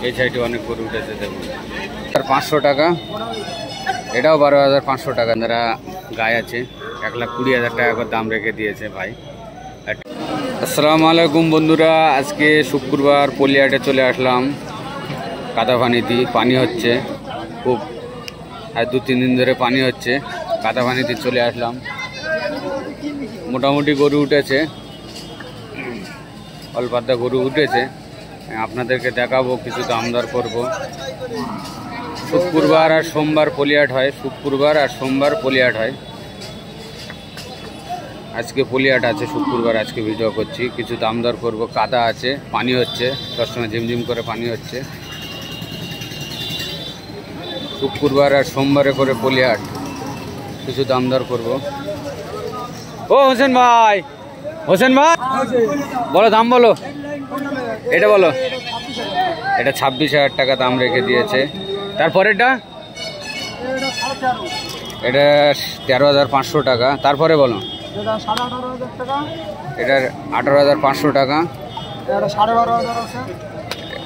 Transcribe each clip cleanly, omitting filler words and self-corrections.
এই সাইডে অনেক গরু উঠেছে দেখুন। 500 টাকা, এটাও 12,500 টাকা। যারা গায়ে আছে 1,20,000 টাকা করে দাম রেখে দিয়েছে ভাই। আসসালামু আলাইকুম বন্ধুরা, আজকে শুক্রবার পলিহাটে চলে আসলাম। কাদাপানিতে পানি হচ্ছে খুব, আর 2-3 দিন ধরে পানি হচ্ছে। কাদাপানিতে চলে আসলাম। মোটামুটি গরু উঠেছে, অল্প আধা গরু উঠেছে, আপনাদেরকে দেখাবো, কিছু দাম দর করবো। শুক্রবার আর সোমবার পলিহাট হয়, শুক্রবার আর সোমবার পলিহাট হয়। আজকে পলিহাট আছে শুক্রবার, আজকে ভিডিও করছি, কিছু দাম দর করবো। কাদা আছে, পানি হচ্ছে, সবসময় ঝিমঝিম করে পানি হচ্ছে। শুক্রবার আর সোমবারে করে পলিহাট, কিছু দাম দর করবো। ও হোসেন ভাই, হোসেন ভাই বলো, দাম বলো। এটা বলো, এটা 26,000 টাকা দাম রেখে দিয়েছে। তারপরে এটা 13,500 টাকা। তারপরে বলো, এটার 18,500 টাকা।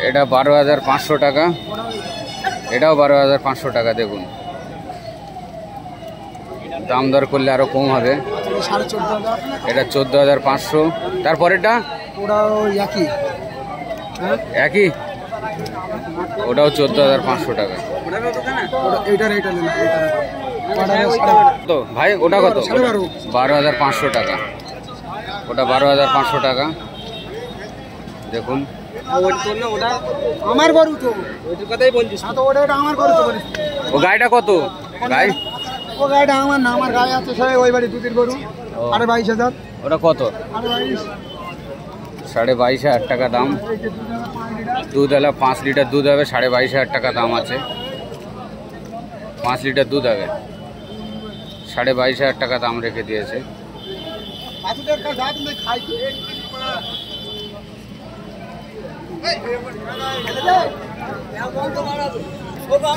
এটা 12,500 টাকা। এটাও 12,500 টাকা। দেখুন, দাম দর করলে আরো কম হবে। এটা 14,500। তারপরেটা একই, ওটাও 14,500 টাকা। তো ভাই ওটা কত? 12,500 টাকা। ওটা 12,500 টাকা। দেখুন, আমার গরু তো ওইটার কথাই বলছিস, তো ওটা আমার গরু তো। ও গাড়িটা কত? গাই ও গাড়িটা আমার না, আমার গায়ে আছে সবাই ওই বাড়ি 2-3 গরু। 22,000। ওটা কত? 22,500 টাকা দাম। দুধ হলে 5 লিটার দুধ হবে, 22,500 টাকা দাম আছে। 5 লিটার দুধ হবে, 22,500 টাকা দাম রেখে দিয়েছে।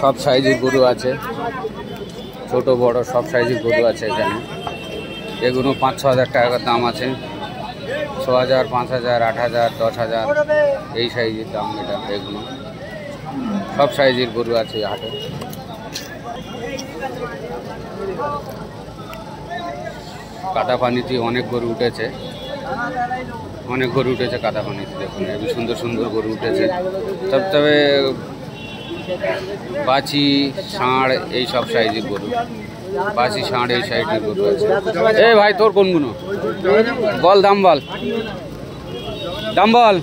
সব সাইজের গরু আছে, ছোট বড় সব সাইজের গরু আছে এখানে। এগুলো 5-6 হাজার টাকার দাম আছে। 6,000, 5,000, 8,000, 10,000 এই সাইজের দাম। এটা এগুলো সব সাইজের গরু আছে এই হাটে। কাদা পানিতে অনেক গরু উঠেছে, অনেক গরু উঠেছে কাদা পানিতে। দেখুন, খুব সুন্দর সুন্দর গরু উঠেছে। তবে বাছি, ষাঁড় এই সব সাইজের গরু, বাছি ষাঁড় এই সাইজের গরু আছে। এই ভাই তোর কোনগুলো বল, দাম বল, দাম বল,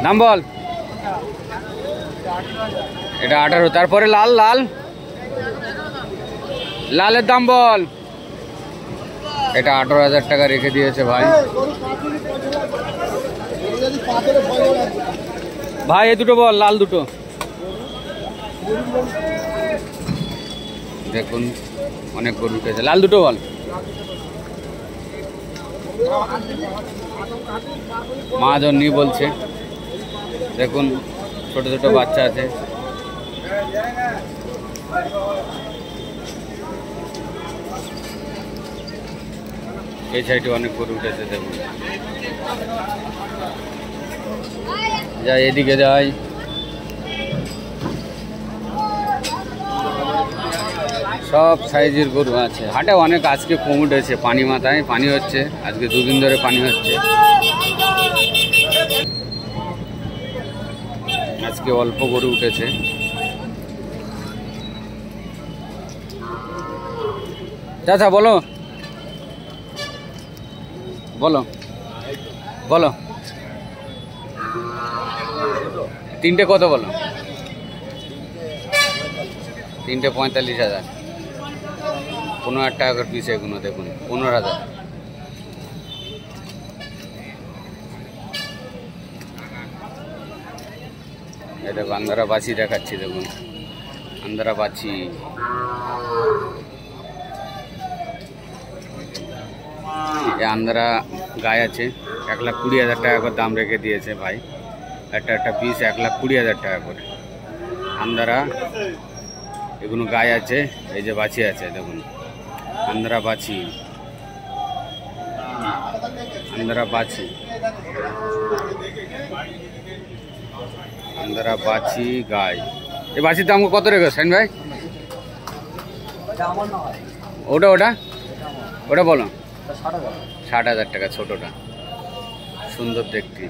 দাম বল। এটা 18। তারপরে লাল, লাল লালের দাম বল। এটা 18,000 টাকা রেখে দিয়েছে ভাই। ভাই এ দুটো বল, লাল দুটো। দেখুন, অনেক গরু উঠেছে। লাল দুটো বল। মহাজনী বলছে। দেখুন, ছোট ছোট বাচ্চা আছে। এই সাইডে অনেক গরু উঠেছে। দেখুন, যাই এদিকে যাই। সব সাইজের গরু আছে হাটে অনেক। আজকে কম উঠেছে, পানি মাথায় পানি হচ্ছে, আজকে 2 দিন ধরে পানি হচ্ছে। আজকে অল্প গরু উঠেছে। চাচা বলো, বলো, বলো। 3টে কত বলো? 3টে 45,000। 15,000 টাকা করে পিস এগুলো। দেখুন, 15,000। এটা আন্ধারা বাছি দেখাচ্ছি। দেখুন, আন্ধারা বাছি। আন্ধারা গায়ে আছে, 1,20,000 টাকা করে দাম রেখে দিয়েছে ভাই। একটা পিস 1,20,000 টাকা করে। আন্ধারা এগুলো গায়ে আছে, এই যে বাছি আছে। দেখুন, আন্ধারা বাছি, আন্ধারা বাছি। বন্ধুরা বাছি গাই, এই বাছির দাম কত রেখে সেন ভাই? ওটা ওটা ওটা বলো। 60,000 টাকা ছোটটা, সুন্দর দেখতে।